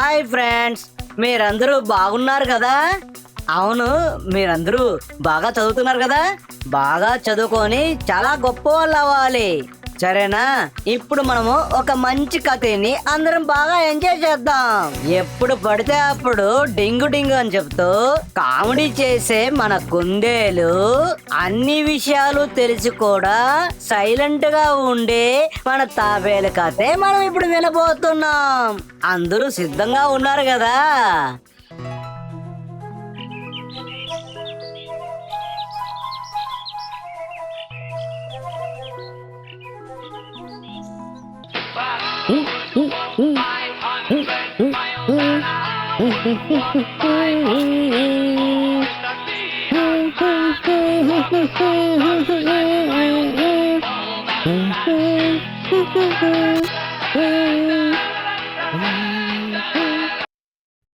Hi friends, మీరందరూ బాగున్నారు కదా? అవును, మీరందరూ బాగా చదువుతున్నారు కదా? బాగా చదువుకొని చాలా గొప్ప వాళ్ళు అవ్వాలి, సరేనా? ఇప్పుడు మనము ఒక మంచి కథని అందరం బాగా ఎంజాయ్ చేద్దాం. ఎప్పుడు పడితే అప్పుడు డింగు డింగు అని చెప్తూ కామెడీ చేసే మన కుందేలు అన్ని విషయాలు తెలిసి కూడా సైలెంట్ గా ఉండే మన తాబేలు కథే మనం ఇప్పుడు వినబోతున్నాం. అందరూ సిద్ధంగా ఉన్నారు కదా?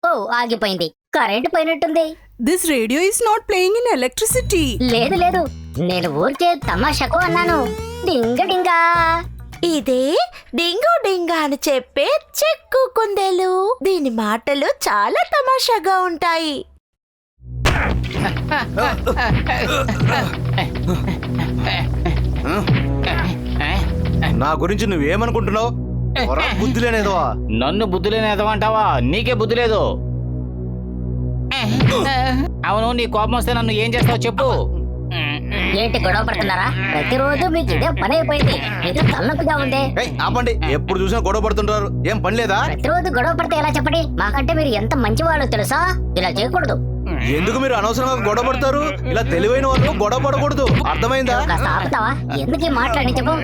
ఓ, ఆగిపోయింది. Current పోయినట్టుంది. This radio is not playing in electricity. లేదు లేదు, నేను ఊరికే తమాషాకు అన్నాను. డింగ డింగా. ఇదే డింగు డింగా అని చెప్పే చెక్కు కుందేలు. దీని మాటలు చాలా తమాషాగా ఉంటాయి. నా గురించి నువ్వేమనుకుంటున్నావు? బుద్ధి లేనేదవా? నన్ను బుద్ధి లేనేదవంటావా? నీకే బుద్ధి లేదు. అవును, నీ కోపం వస్తే నన్ను ఏం చేస్తావు చెప్పు. ఏంటి గొడవ పడుతున్నారా? ప్రతిరోజు మీకు ఇదే పని అయిపోయింది. ఇది తలనొప్పిగా ఉంది. ఆపండి, ఎప్పుడు చూసినా గొడవ పడుతుంటారు. ఏం పని లేదా? ప్రతిరోజు గొడవ పడితే ఎలా చెప్పండి? మాకంటే మీరు ఎంత మంచివాళ్ళు తెలుసా? ఇలా చేయకూడదు. ఎందుకు మీరు అనవసరంగా గొడవ పడతారు? ఇలా తెలివైన వాళ్ళు గొడవ పడకూడదు, అర్థమైందా? కాస్త ఆపుతావా? ఎందుకు ఈ మాట్లాడి చెప్పు.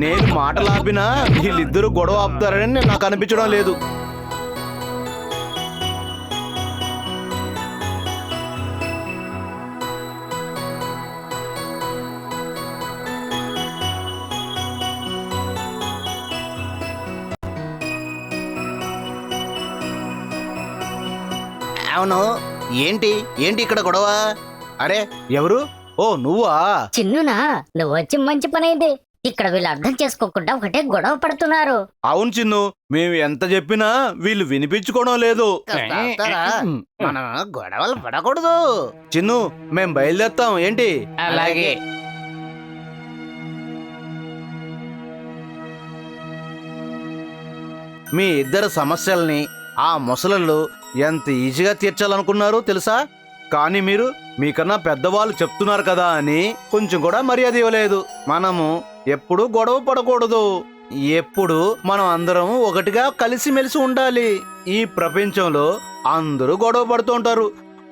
నేను మాటలు ఆపినా వీళ్ళిద్దరూ గొడవ ఆపుతారని నాకు అనిపించడం లేదు. అవును, ఏంటి ఏంటి ఇక్కడ గొడవ? అరే ఎవరు? ఓ నువ్వా? చిన్నునా, నువ్వు వచ్చి మంచి పని అయింది. ఇక్కడ వీళ్ళు అర్థం చేసుకోకుండా ఒకటే గొడవ పడుతున్నారు. అవును చిన్ను, మేము ఎంత చెప్పినా వీళ్ళు వినిపించుకోవడం లేదు. మనం గొడవలు పడకూడదు. చిన్ను, మేం బయలుదేరుతాం ఏంటి? అలాగే. మీ ఇద్దరు సమస్యల్ని ఆ ముసలళ్ళు ఎంత ఈజీగా తీర్చాలనుకున్నారు తెలుసా? కానీ మీరు మీకన్నా పెద్దవాళ్ళు చెప్తున్నారు కదా అని కొంచెం కూడా మర్యాద ఇవ్వలేదు. మనము ఎప్పుడు గొడవ పడకూడదు. ఎప్పుడు మనం అందరం ఒకటిగా కలిసిమెలిసి ఉండాలి. ఈ ప్రపంచంలో అందరూ గొడవ పడుతూ ఉంటారు.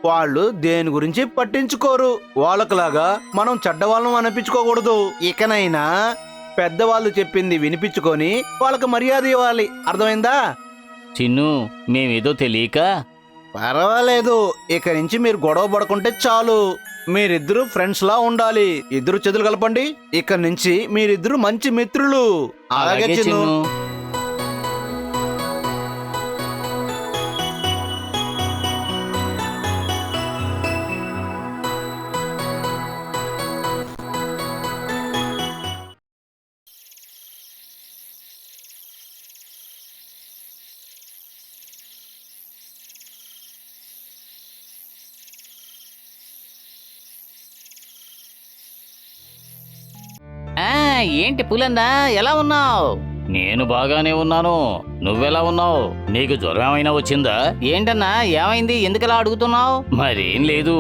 వాళ్ళు దేని గురించి పట్టించుకోరు. వాళ్ళకులాగా మనం చెడ్డవాళ్ళం అనిపించుకోకూడదు. ఇకనైనా పెద్దవాళ్ళు చెప్పింది వినిపించుకొని వాళ్ళకి మర్యాద ఇవ్వాలి, అర్థమైందా? చిన్ను, మేమేదో తెలియక. పర్వాలేదు, ఇక నుంచి మీరు గొడవ పడుకుంటే చాలు. మీరిద్దరు ఫ్రెండ్స్ లా ఉండాలి. ఇద్దరు చేతులు కలపండి. ఇక నుంచి మీరిద్దరు మంచి మిత్రులు. అలాగే చిన్ను. ఏంటి పులన్నా, ఎలా ఉన్నావు? నేను బాగానే ఉన్నాను. నువ్వెలా ఉన్నావు? నీకు జ్వరం ఏమైనా వచ్చిందా? ఏంటన్నా, ఏమైంది? ఎందుకలా అడుగుతున్నావు? మరేం లేదు,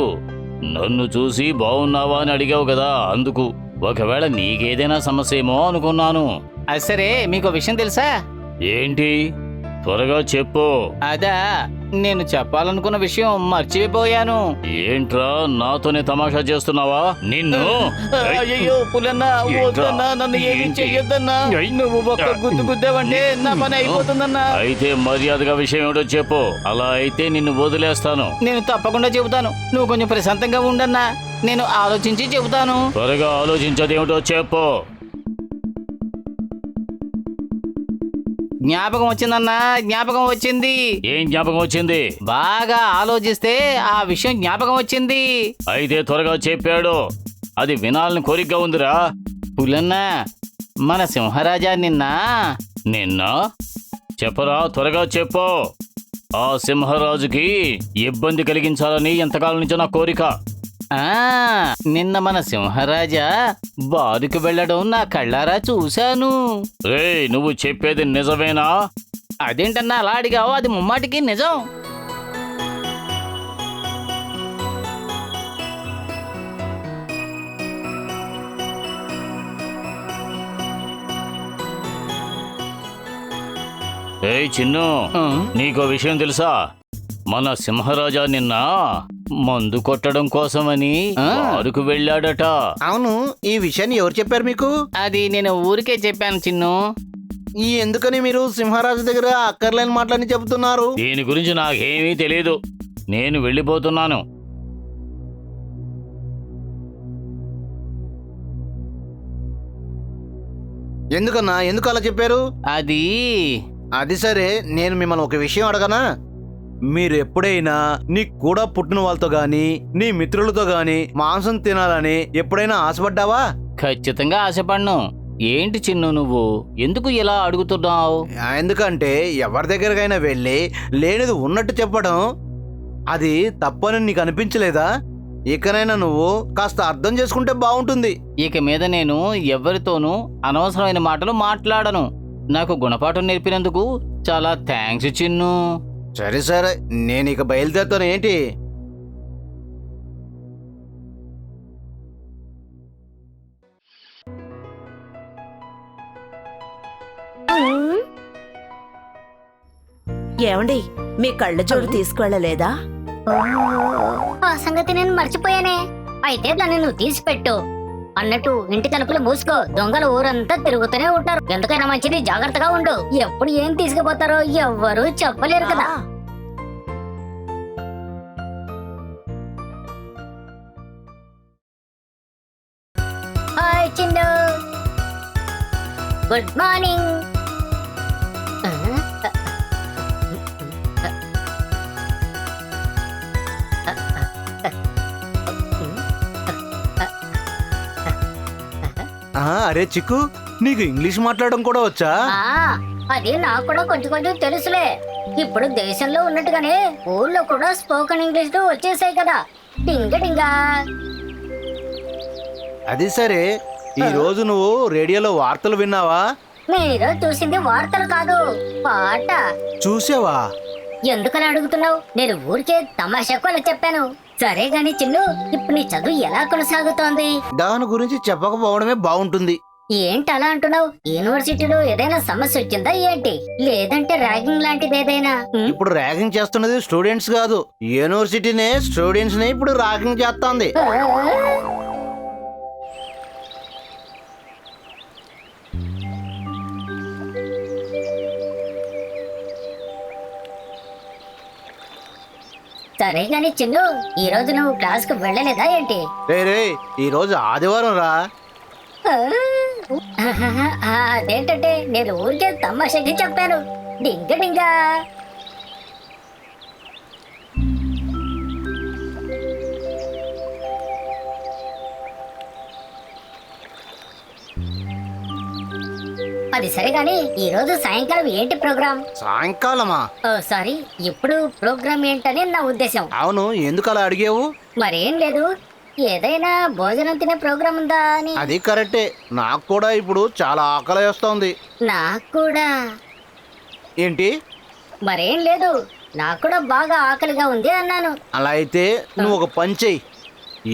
నన్ను చూసి బాగున్నావా అని అడిగావు కదా, అందుకు. ఒకవేళ నీకేదైనా సమస్య ఏమో అనుకున్నాను. అది సరే, మీకు విషయం తెలుసా? ఏంటి? త్వరగా చెప్పు. అదా, నేను చెప్పాలనుకున్న విషయం మర్చిపోయాను. ఏంట్రా, నాతోనే తమాషా చేస్తున్నావా? నిన్ను అయ్యో పులన్నా, వద్దన్నా, నన్ను ఏమీ చెయ్యొద్దన్నా. నువ్వు ఒక్క గుద్దు గుద్దావంటే నా పని అయిపోతుందన్నా. అయితే మర్యాదగా విషయం ఏమిటో చెప్పు. అలా అయితే నిన్ను వదిలేస్తాను. నేను తప్పకుండా చెబుతాను. నువ్వు కొంచెం ప్రశాంతంగా ఉండన్నా. నేను ఆలోచించి చెబుతాను. త్వరగా ఆలోచించదేమిటో చెప్పు. జ్ఞాపకం వచ్చిందన్నా, జ్ఞాపకం వచ్చింది. ఏం జ్ఞాపకం వచ్చింది? బాగా ఆలోచిస్తే ఆ విషయం జ్ఞాపకం వచ్చింది. అయితే త్వరగా చెప్పాడు. అది వినాలని కోరికగా ఉందిరా. పులన్నా, మన సింహరాజా నిన్న చెప్పరా, త్వరగా చెప్పు. ఆ సింహరాజుకి ఇబ్బంది కలిగించాలని ఎంతకాలం నుంచో నా కోరిక. నిన్న మన సింహరాజా బారుకు వెళ్ళడం నా కళ్ళారా చూశాను. రేయ్, నువ్వు చెప్పేది నిజమేనా? అదేంటన్నా అలా అడిగావు? అది ముమ్మాటికి నిజం. ఏయ్ చిన్ను, నీకో విషయం తెలుసా? మన సింహరాజా నిన్న మందు కొట్టడం కోసమని బారుకు వెళ్ళాడట. అవును, ఈ విషయాన్ని ఎవరు చెప్పారు మీకు? అది నేను ఊరికే చెప్పాను చిన్ను. ఈ ఎందుకని మీరు సింహరాజు దగ్గర అక్కర్లేని మాటలని చెబుతున్నారు? దీని గురించి నాకేమీ తెలియదు. నేను వెళ్ళిపోతున్నాను. ఎందుకన్నా, ఎందుకు అలా చెప్పారు? అది సరే, నేను మిమ్మల్ని ఒక విషయం అడగనా? మీరు ఎప్పుడైనా నీ కూడా పుట్టిన వాళ్ళతో గాని నీ మిత్రులతో గాని మాంసం తినాలని ఎప్పుడైనా ఆశపడ్డావా? ఖచ్చితంగా ఆశపడ్ను. ఏంటి చిన్ను నువ్వు ఎందుకు ఇలా అడుగుతున్నావు? ఎందుకంటే ఎవరి దగ్గరకైనా వెళ్ళి లేనిది ఉన్నట్టు చెప్పడం అది తప్పని నీకు అనిపించలేదా? ఇకనైనా నువ్వు కాస్త అర్థం చేసుకుంటే బాగుంటుంది. ఇక మీద నేను ఎవరితోనూ అనవసరమైన మాటలు మాట్లాడను. నాకు గుణపాఠం నేర్పినందుకు చాలా థ్యాంక్స్ చిన్ను. సరే సరే, నేను ఇక బయలుదేరుతాను. ఏంటి? ఏమండి, మీ కళ్ళ జోడు తీసుకువెళ్ళలేదా? ఆ సంగతి నేను మర్చిపోయానే. అయితే దాన్ని నువ్వు తీసిపెట్టు. అన్నట్టు ఇంటి తలుపులు మూసుకో. దొంగలు ఊరంతా తిరుగుతూనే ఉంటారు. ఎందుకైనా మంచిది, జాగ్రత్తగా ఉండు. ఎప్పుడు ఏం తీసుకుపోతారో ఎవ్వరూ చెప్పలేరు కదా. Hi Chinnu, good morning. అరే చిక్కు, నీకు ఇంగ్లీష్ మాట్లాడడం కూడా వచ్చా? అది నాకు కూడా కొంచెం కొంచెం తెలుసులే. ఇప్పుడు దేశంలో ఉన్నట్టుగానే ఊళ్ళో కూడా స్పోకెన్ ఇంగ్లీష్ వచ్చేసాయి కదా. టింగ టింగా. అది సరే, ఈ రోజు నువ్వు రేడియోలో వార్తలు విన్నావా? మీరు చూసింది వార్తలు కాదు, పాట. చూసావా? ఎందుకలా అడుగుతున్నావు? నేను ఊరికే తమాషాకు అలా చెప్పాను. సరే గాని చిన్ను, ఇప్పుడు నీ చదువు ఎలా కొనసాగుతోంది? దాని గురించి చెప్పకపోవడమే బాగుంటుంది. ఏంటి అలా అంటున్నావు? యూనివర్సిటీలో ఏదైనా సమస్య వచ్చిందా ఏంటి? లేదంటే ర్యాగింగ్ లాంటిది ఏదైనా? ఇప్పుడు ర్యాగింగ్ చేస్తున్నది స్టూడెంట్స్ కాదు, యూనివర్సిటీనే స్టూడెంట్స్ ని ఇప్పుడు ర్యాగింగ్ చేస్తోంది. సరే గాని చిన్ను, ఈ రోజు నువ్వు క్లాస్ కు వెళ్ళలేదా ఏంటి? రే, ఈ రోజు ఆదివారం రా. అదేంటంటే నేను ఊరికే తమాషకి చెప్పాను. డింగ డింగా. అది సరే గాని ఈ రోజు సాయంకాలం ఏంటి ప్రోగ్రామ్? సాయంకాలమా? సారీ, ఇప్పుడు ప్రోగ్రామ్ ఏంటని నా ఉద్దేశం. అవును, ఎందుకు అలా అడిగావు? మరేం లేదు, ఏదైనా భోజనం తినే ప్రోగ్రామ్ ఉందా అని. అది కరెక్టే, నాకు కూడా ఇప్పుడు చాలా ఆకలి వేస్తోంది. నాకు కూడా. ఏంటి? మరేం లేదు, నాకు కూడా బాగా ఆకలిగా ఉంది అన్నాను. అలా అయితే నువ్వు ఒక పని చెయ్యి.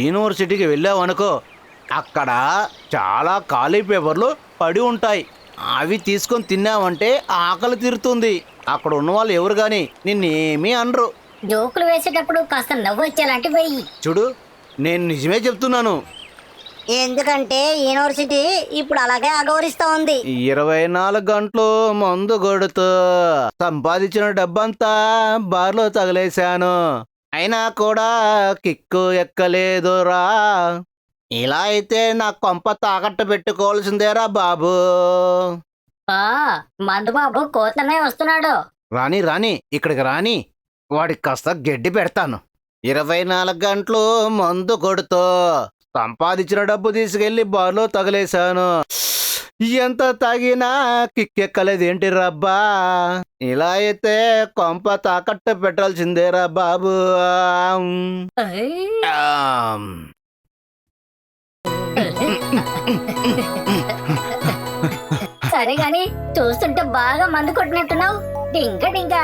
యూనివర్సిటీకి వెళ్ళావనుకో, అక్కడ చాలా ఖాళీ పేపర్లు పడి ఉంటాయి. అవి తీసుకొని తిన్నావంటే ఆకలి తీరుతుంది. అక్కడ ఉన్న వాళ్ళు ఎవరు గాని నిన్నేమీ అనరు. జోకులు వేసేటప్పుడు కాస్త నవ్వు వచ్చేలాంటి వెయ్యి. చూడు, నేను నిజమే చెప్తున్నాను. ఎందుకంటే యూనివర్సిటీ ఇప్పుడు అలాగే అగౌరిస్తా ఉంది. 24 గంటలు మందు కొడుతూ సంపాదించిన డబ్బంతా బార్లో తగిలేశాను, అయినా కూడా కిక్కు ఎక్కలేదురా. ఇలా అయితే నా కొంప తాకట్టు పెట్టుకోవాల్సిందేరా బాబు. మందుబాబు కోతనే వస్తున్నాడు. రాని రాని, ఇక్కడికి రాని, వాడికి కాస్త గడ్డి పెడతాను. 24 గంటలు మందు కొడుతూ సంపాదించిన డబ్బు తీసుకెళ్లి బార్లో తగిలేశాను, ఎంత తాగినా కిక్కెక్కలేదేంటి రబ్బా. ఇలా అయితే కొంప తాకట్టు పెట్టాల్సిందేరా బాబు. ఆమ్. సరే గాని చూస్తుంటే బాగా మందు కొట్టినట్టున్నావు. డింగ డింగ.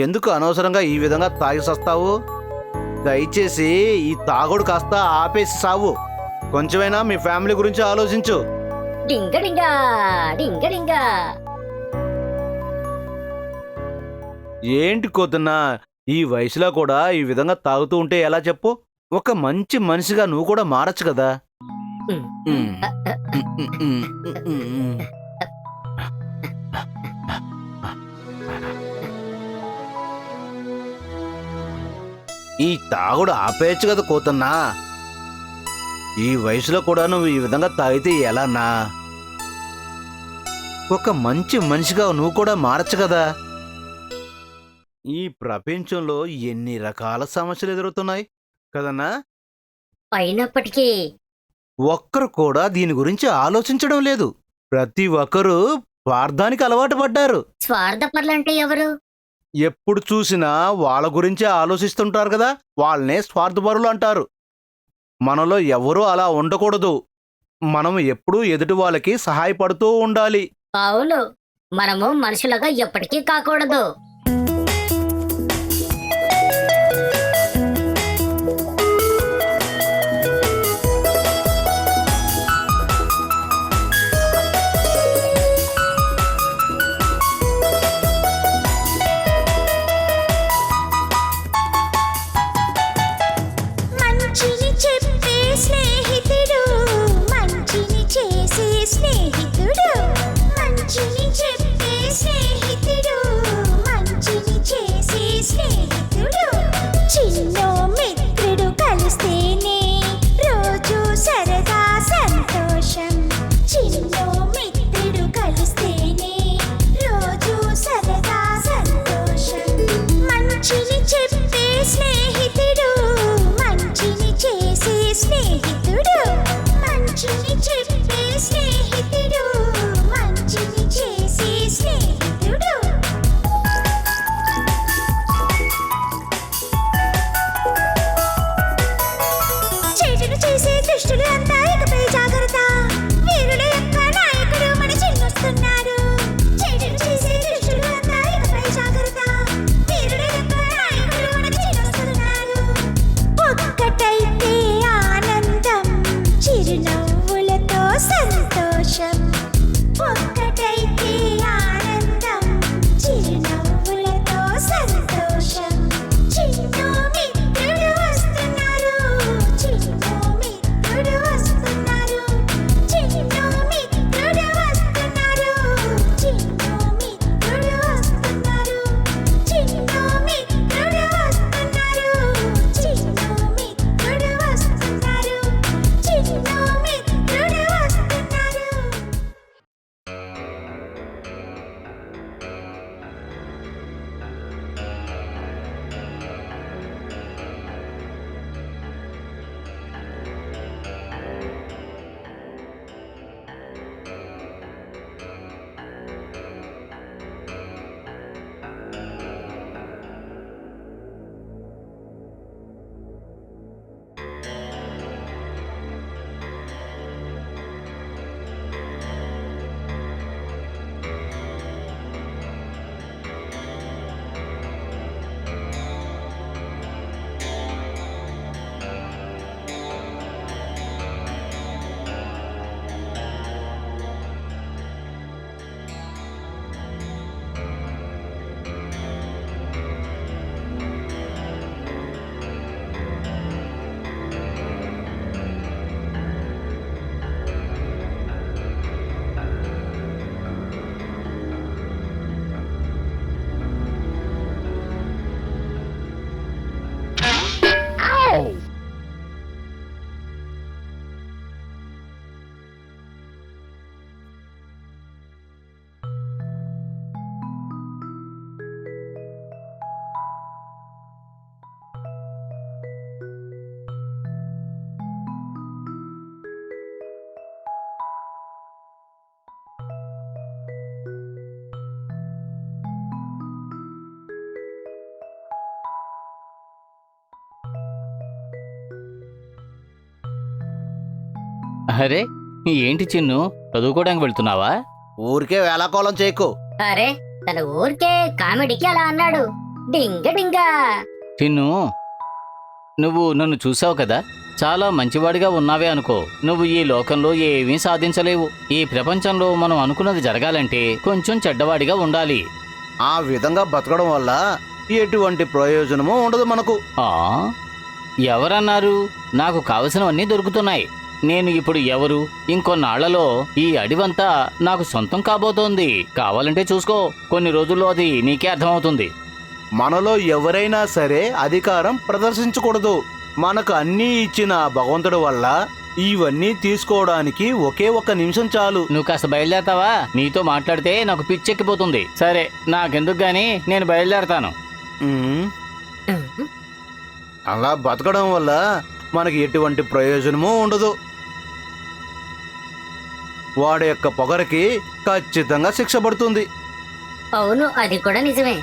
ఎందుకు అనవసరంగా ఈ విధంగా తాగి సస్తావు? దయచేసి ఈ తాగుడు కాస్త ఆపేసి సావు. కొంచెమైనా మీ ఫ్యామిలీ గురించి ఆలోచించు. డింగ డింగ డింగ డింగ. ఏంటి కోతున్నా, ఈ వయసులో కూడా ఈ విధంగా తాగుతూ ఉంటే ఎలా చెప్పు? ఒక మంచి మనిషిగా నువ్వు కూడా మారచ్చు కదా. ఈ తాగుడు ఆపేయచ్చు కదా కోతన్నా. ఈ వయసులో కూడా నువ్వు ఈ విధంగా తాగితే ఎలానా? ఒక మంచి మనిషిగా నువ్వు కూడా మారచ్చు కదా. ఈ ప్రపంచంలో ఎన్ని రకాల సమస్యలు ఎదురవుతున్నాయి కదన్నా. అయినప్పటికీ ఒక్కరు కూడా దీని గురించి ఆలోచించడం లేదు. ప్రతి ఒక్కరూ స్వార్థానికి అలవాటు పడ్డారు. స్వార్థపరులంటే ఎవరు? ఎప్పుడు చూసినా వాళ్ళ గురించే ఆలోచిస్తుంటారు కదా, వాళ్ళనే స్వార్థపరులు అంటారు. మనలో ఎవరూ అలా ఉండకూడదు. మనం ఎప్పుడూ ఎదుటి వాళ్ళకి సహాయపడుతూ ఉండాలి. అవును, మనము మనుషులుగా ఎప్పటికీ కాకూడదు. మంచిని చెప్పే స్నేహితుడు, మంచిని చేసే స్నేహితుడు, మంచిని చెప్పే స్నేహితుడు, మంచిని చేసే స్నేహితుడు. చిన్నో మిత్రుడు కలిస్తేనే రోజు సరదా సంతోషం. చిన్నో మిత్రుడు కలిస్తేనే రోజు సరదా సంతోషం. మంచిని చెప్పే స్నేహితుడు, మంచిని చేసే స్నేహితుడు, మంచిని చెప్పే స్నేహితుడు, మంచిని చేసే స్నేహితుడు. చెడును చేసే దుష్టులు అంతా ఇకపై జాగ్రత్త. వీరుల యొక్క నాయకుడు మన చిన్నొస్తున్నాడు. చెడును చేసే దుష్టులు అంతా ఇకపై జాగ్రత్త. వీరుల యొక్క నాయకుడు మనకి చిన్నొస్తున్నాడు. ఒక్కటైతే ఆనందం, చిరునవ్వులతో సంతోషం. అరే ఏంటి చిన్ను, చదువుకోవడానికి వెళ్తున్నావా? ఊరికే వేలాకోలం చేయకు. అరే తన ఊరికే కామెడీకి అలా అన్నాడు. డింగ డింగా. చిన్ను, నువ్వు నన్ను చూసావు కదా, చాలా మంచివాడిగా ఉన్నావే అనుకో. నువ్వు ఈ లోకంలో ఏమీ సాధించలేవు. ఈ ప్రపంచంలో మనం అనుకున్నది జరగాలంటే కొంచెం చెడ్డవాడిగా ఉండాలి. ఆ విధంగా బతకడం వల్ల ఎటువంటి ప్రయోజనము ఉండదు మనకు. ఆ ఎవరన్నారు? నాకు కావలసినవన్నీ దొరుకుతున్నాయి. నేను ఇప్పుడు ఎవరు? ఇంకొన్నాళ్లలో ఈ అడివంతా నాకు సొంతం కాబోతోంది. కావాలంటే చూసుకో, కొన్ని రోజుల్లో అది నీకే అర్థమవుతుంది. మనలో ఎవరైనా సరే అధికారం ప్రదర్శించకూడదు. మనకు అన్నీ ఇచ్చిన భగవంతుడి వల్ల ఇవన్నీ తీసుకోవడానికి ఒకే ఒక్క నిమిషం చాలు. నువ్వు కాస్త బయలుదేరతావా? నీతో మాట్లాడితే నాకు పిచ్చెక్కిపోతుంది. సరే, నాకెందుకు గాని నేను బయలుదేరతాను. ఉమ్, అలా బతకడం వల్ల మనకి ఎటువంటి ప్రయోజనమూ ఉండదు. వాడి యొక్క పొగరికి ఖచ్చితంగా శిక్ష పడుతుంది. అవును, అది కూడా నిజమే.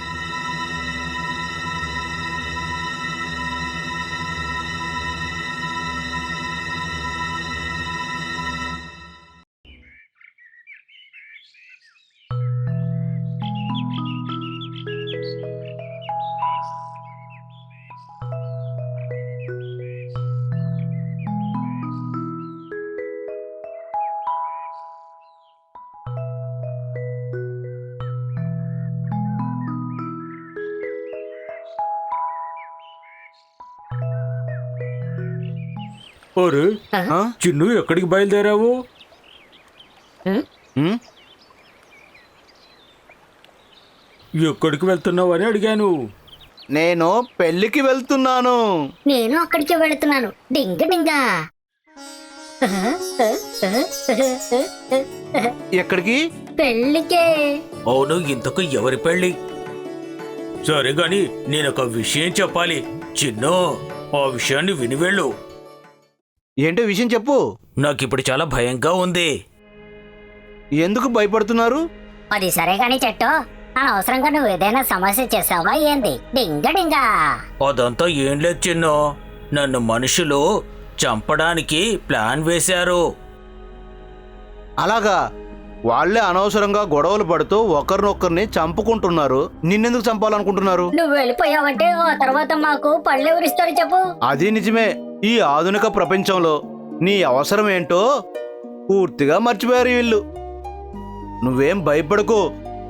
ఒరే ఆ? చిన్ను, ఎక్కడికి బయలుదేరావు? ఉమ్, ఎక్కడికి వెళ్తున్నావు అని అడిగాను. నేను పెళ్లికి వెళ్తున్నాను. నేను అక్కడికి వెళుతున్నాను. డింగ డింగా. ఎక్కడికి? పెళ్ళికే. అవును, ఇంతకు ఎవరి పెళ్ళి? సరే గాని నేనొక విషయం చెప్పాలి. చిన్ను, ఆ విషయాన్ని విని వెళ్ళు. ఏంటో విషయం చెప్పు. నాకిప్పుడు చాలా భయంగా ఉంది. ఎందుకు భయపడుతున్నారు? అది సరే గాని చెట్టు, అనవసరంగా నువ్వు ఏదైనా సమస్య చేసావా ఏంది? డింగ డింగా. అదంతా ఏం లేదు చిన్ను, నన్ను మనుషులు చంపడానికి ప్లాన్ వేశారు. అలాగా? వాళ్ళే అనవసరంగా గొడవలు పడుతూ ఒకరినొకరిని చంపుకుంటున్నారు. నిన్నెందుకు చంపాలనుకుంటున్నారు? నువ్వు వెళ్ళిపోయావంటే ఆ తర్వాత మాకు పళ్ళెవరిస్తారు చెప్పు. అది నిజమే. ఈ ఆధునిక ప్రపంచంలో నీ అవసరం ఏంటో పూర్తిగా మర్చిపోయారు వీళ్ళు. నువ్వేం భయపడకు,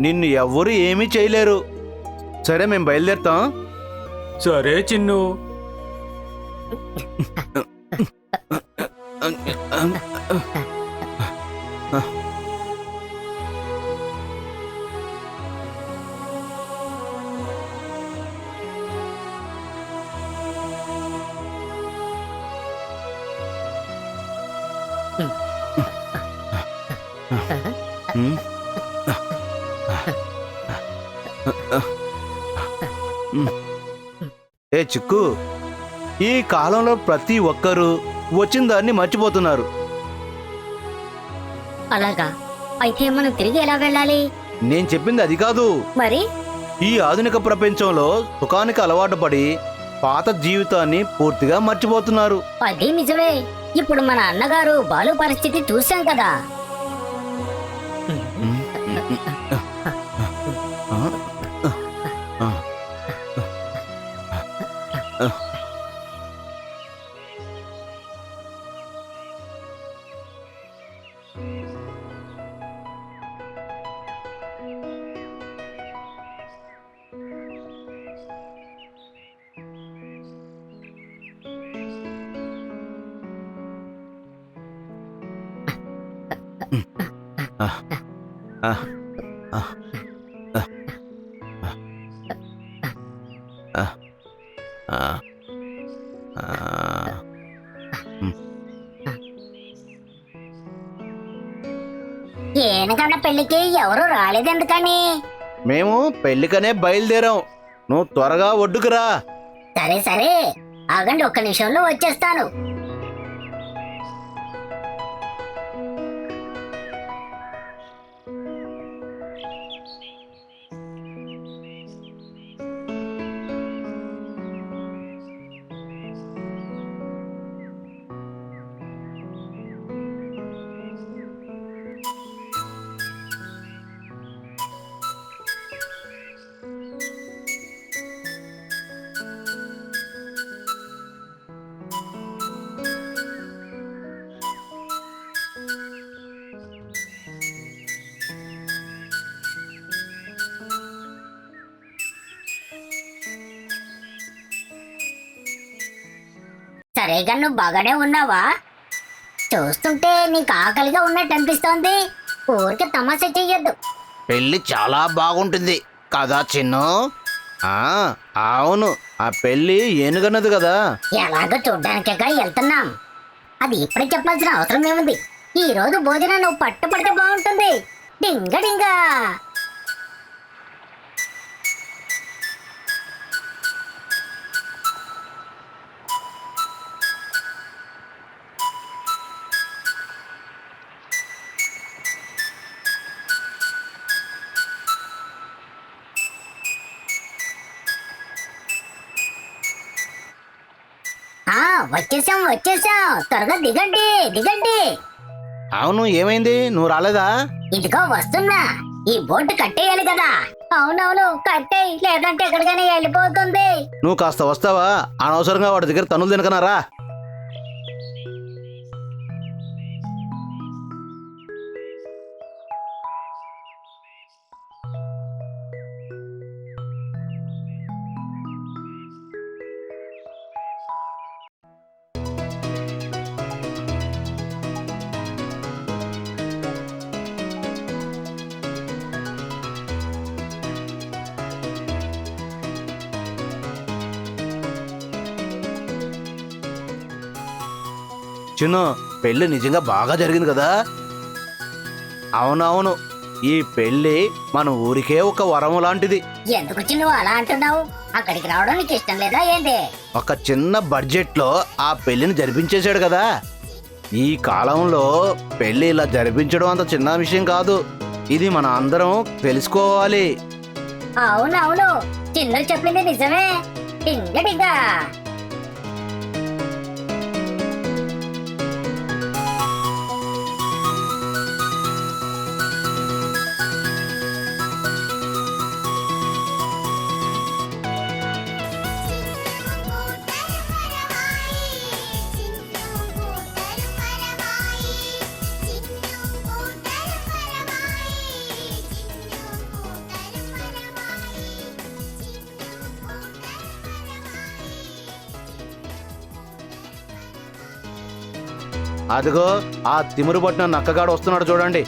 నిన్ను ఎవ్వరూ ఏమీ చేయలేరు. సరే, మేము బయలుదేరుతాం. సరే చిన్ను. ఉమ్. ఏ చిక్కు, ఈ కాలంలో ప్రతి ఒక్కరూ వచ్చిన దాన్ని మర్చిపోతున్నారు. అలాగా? అయితే మనం తిరిగి ఎలా వెళ్ళాలి? నేను చెప్పింది అది కాదు. మరి ఈ ఆధునిక ప్రపంచంలో సుఖానికి అలవాటు పడి పాత జీవితాన్ని పూర్తిగా మర్చిపోతున్నారు. అది నిజమే. ఇప్పుడు మన అన్నగారు బాలు పరిస్థితి చూశాం కదా. ఏనకన్న పెళ్లికి ఎవరు రాలేదెందుకని? మేము పెళ్లికనే బయలుదేరాం. నువ్వు త్వరగా ఒడ్డుకురా. సరే సరే, ఆగండి, ఒక్క నిమిషంలో వచ్చేస్తాను. సరేగా నువ్వు బాగానే ఉన్నావా? చూస్తుంటే నీకు ఆకలిగా ఉన్నట్టు అనిపిస్తోంది. ఊరికే తమాషా చెయ్యొద్దు. పెళ్లి చాలా బాగుంటుంది కదా చిన్ను? ఆ, అవును, ఆ పెళ్లి ఏనుగన్నది కదా. ఎలాగో చూడ్డానికేగా వెళ్తున్నాం. అది ఇప్పుడే చెప్పాల్సిన అవసరం ఏముంది? ఈ రోజు భోజనం నువ్వు పట్టుపడితే బాగుంటుంది. డింగ డింగా. వచ్చేసాం. త్వరగా దిగండి దిగండి. అవును, ఏమైంది? నువ్వు రాలేదా? ఇదిగో వస్తున్నా. ఈ బోట్ కట్టేయాలి కదా. అవునవును, కట్టేయి, లేదంటే ఎక్కడికైనా వెళ్ళిపోతుంది. నువ్వు కాస్త వస్తావా? అనవసరంగా వాడి దగ్గర తనులు తినకనారా. చిన్ను, పెళ్లి నిజంగా బాగా జరిగింది కదా? అవునవును, ఈ పెళ్లి మన ఊరికే ఒక వరం లాంటిది. ఎందుకు నువ్వు అలా అంటున్నావు? అక్కడికి రావడం నీకు ఇష్టం లేదా ఏంటి? ఒక చిన్న బడ్జెట్ లో ఆ పెళ్లిని జరిపించేశాడు కదా. ఈ కాలంలో పెళ్లి ఇలా జరిపించడం అంత చిన్న విషయం కాదు. ఇది మన అందరం తెలుసుకోవాలి. అవునవును, చిన్ను చెప్పింది నిజమే. డింగ డింగా. అదిగో ఆ తిమురు పట్టిన నక్కగాడు వస్తున్నాడు చూడండి.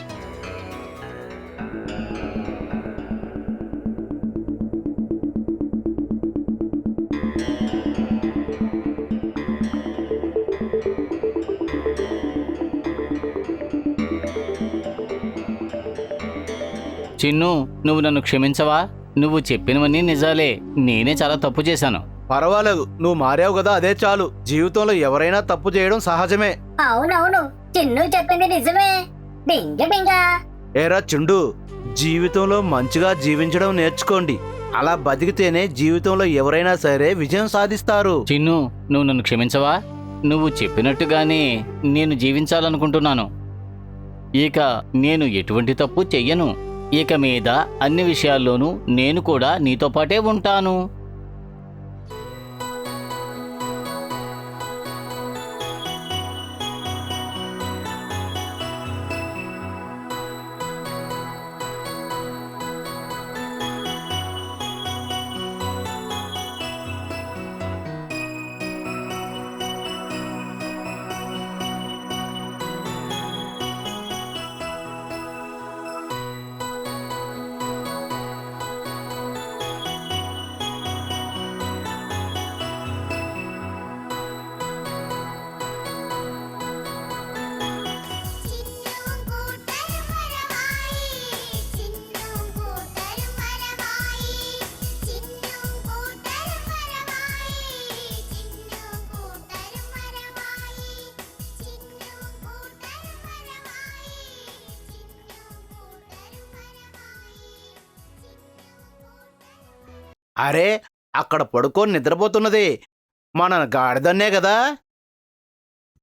చిన్ను, నువ్వు నన్ను క్షమించవా? నువ్వు చెప్పినవన్నీ నిజాలే. నేనే చాలా తప్పు చేశాను. పర్వాలేదు, నువ్వు మారావు కదా, అదే చాలు. జీవితంలో ఎవరైనా తప్పు చేయడం సహజమే. అవునవును, చిన్ను చెప్పింది నిజమే. డింగ డింగా. ఏరా చిండు, జీవితంలో మంచిగా జీవించడం నేర్చుకోండి. అలా బతికితేనే జీవితంలో ఎవరైనా సరే విజయం సాధిస్తారు. చిన్ను, నువ్వు నన్ను క్షమించవా? నువ్వు చెప్పినట్టుగానే నేను జీవించాలనుకుంటున్నాను. ఇక నేను ఎటువంటి తప్పు చెయ్యను. ఇక మీద అన్ని విషయాల్లోనూ నేను కూడా నీతో పాటే ఉంటాను. అరే, అక్కడ పడుకొని నిద్రపోతున్నది మన గాడిదన్నే కదా.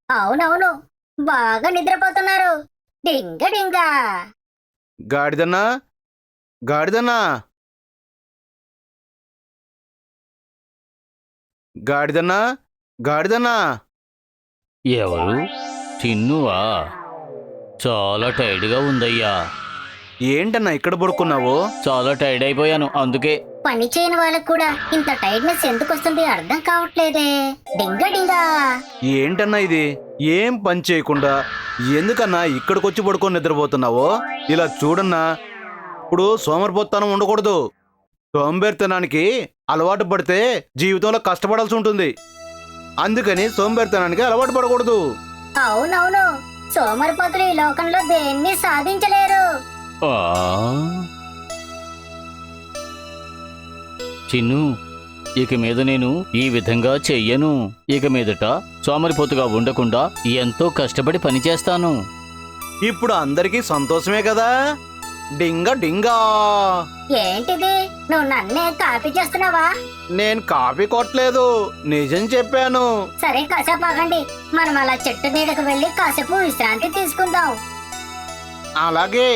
అవునవును, బాగా నిద్రపోతున్నారు. డింగ డింగా. గాడిదన్నా, గాడిదన్నా, గాడిదన్నా, గాడిదన్నా. ఎవరు? చిన్నువా? చాలా టైర్డ్గా ఉందయ్యా. ఏంటన్నా ఇక్కడ పడుకున్నావు? చాలా టైర్డ్ అయిపోయాను, అందుకే. పని చేయని వాళ్ళకు కూడా ఇంత టైర్డ్నెస్ ఎందుకు వస్తుంది అర్థం కావట్లేదే. డింగ డింగా. ఏంటన్నా ఇది? ఏం పని చేయకుండా ఎందుకన్నా ఇక్కడికొచ్చి పడుకొని నిద్రపోతున్నావో? ఇలా చూడన్నా, ఇప్పుడు సోమరిపోతనం ఉండకూడదు. సోంబేరితనానికి అలవాటు పడితే జీవితంలో కష్టపడాల్సి ఉంటుంది. అందుకని సోంబేరితనానికి అలవాటు పడకూడదు. అవునవును, సోమరిపోతులు ఈ లోకంలో దేన్ని సాధించలేరు. ఆ. చిన్ను, ఇక మీద నేను ఈ విధంగా చెయ్యను. ఇక మీదట సోమరిపోతుగా ఉండకుండా ఎంతో కష్టపడి పనిచేస్తాను. ఇప్పుడు అందరికీ సంతోషమే కదా? డింగ డింగా. ఏంటిది, నువ్వు నన్నే కాపీ చేస్తున్నావా? నేను కాపీ కొట్టలేదు, నిజం చెప్పాను. సరే కాసేపు ఆగండి, మనం అలా చెట్టు నీడకు వెళ్ళి కాసేపు విశ్రాంతి తీసుకుందాం. అలాగే.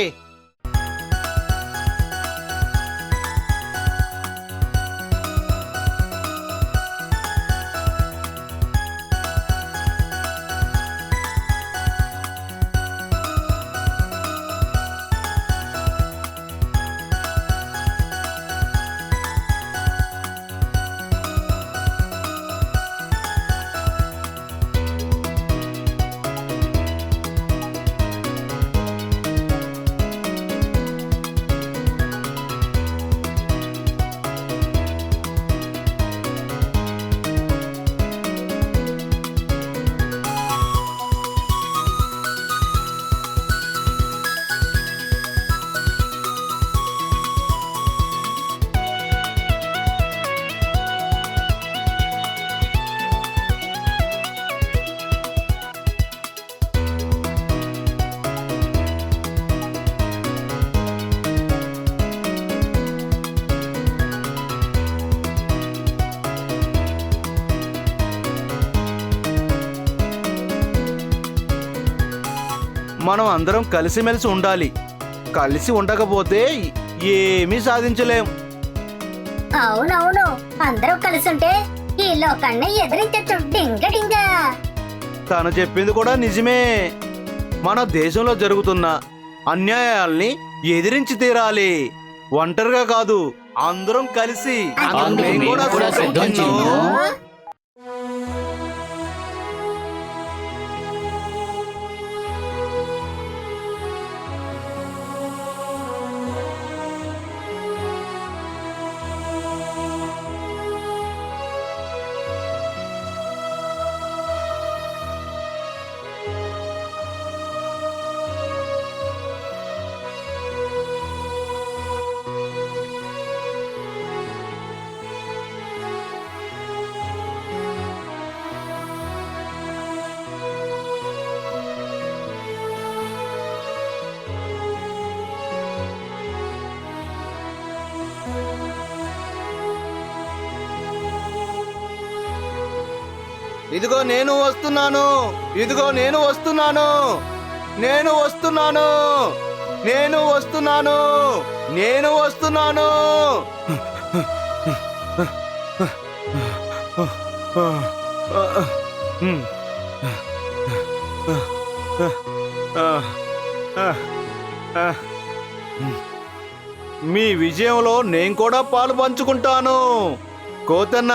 మనం అందరం కలిసిమెలిసి ఉండాలి. కలిసి ఉండకపోతే ఏమీ సాధించలేం. అవునవును, అందరూ కలిసి ఉంటే ఈ లోకాన్ని ఎదిరించచ్చు. డింగ డింగా. తను చెప్పింది కూడా నిజమే. మన దేశంలో జరుగుతున్న అన్యాయాల్ని ఎదిరించి తీరాలి. ఒంటరిగా కాదు, అందరం కలిసి. అందుకు నేను మేము కూడా సిద్ధం చిన్ను. చిన్ను. ఇదిగో నేను వస్తున్నాను, ఇదిగో నేను వస్తున్నాను, నేను వస్తున్నాను, నేను వస్తున్నాను, నేను వస్తున్నాను. మీ విజయంలో నేను కూడా పాలు పంచుకుంటాను. కోతన్న,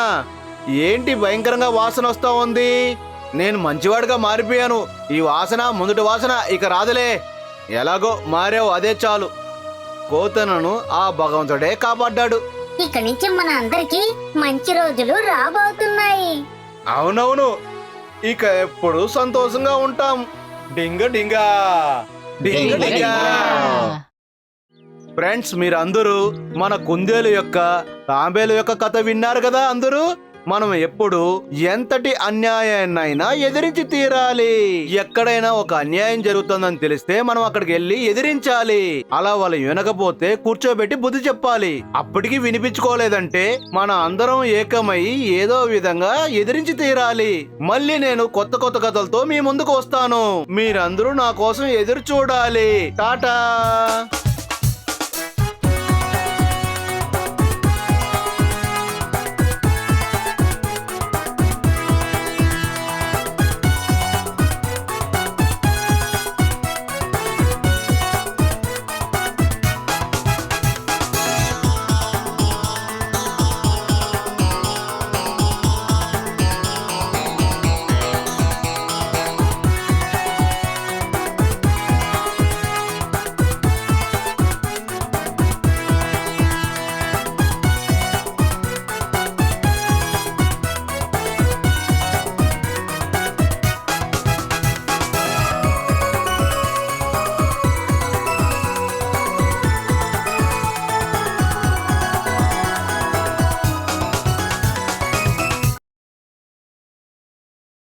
ఏంటి భయంకరంగా వాసన వస్తా ఉంది? నేను మంచివాడిగా మారిపోయాను. ఈ వాసన ముందుటి వాసన ఇక రాదులే. ఎలాగో మారావు, అదే చాలు. కోతనను ఆ భగవంతుడే కాపాడ్డాడు. ఇక నుంచి మన అందరికి మంచి రోజులు రాబోతున్నాయి. అవునవును, ఇక ఎప్పుడు సంతోషంగా ఉంటాం. డింగ డింగా, డింగ డింగా. ఫ్రెండ్స్, మీరందరూ మన కుందేలు యొక్క, తాంబేలు యొక్క కథ విన్నారు కదా. అందరూ మనం ఎప్పుడు ఎంతటి అన్యాయాన్నైనా ఎదిరించి తీరాలి. ఎక్కడైనా ఒక అన్యాయం జరుగుతుందని తెలిస్తే మనం అక్కడికి వెళ్ళి ఎదిరించాలి. అలా వాళ్ళు వినకపోతే కూర్చోబెట్టి బుద్ధి చెప్పాలి. అప్పటికి వినిపించుకోలేదంటే మన అందరం ఏకమై ఏదో విధంగా ఎదిరించి తీరాలి. మళ్ళీ నేను కొత్త కొత్త కథలతో మీ ముందుకు వస్తాను. మీరందరూ నా కోసం ఎదురు చూడాలి. టాటా.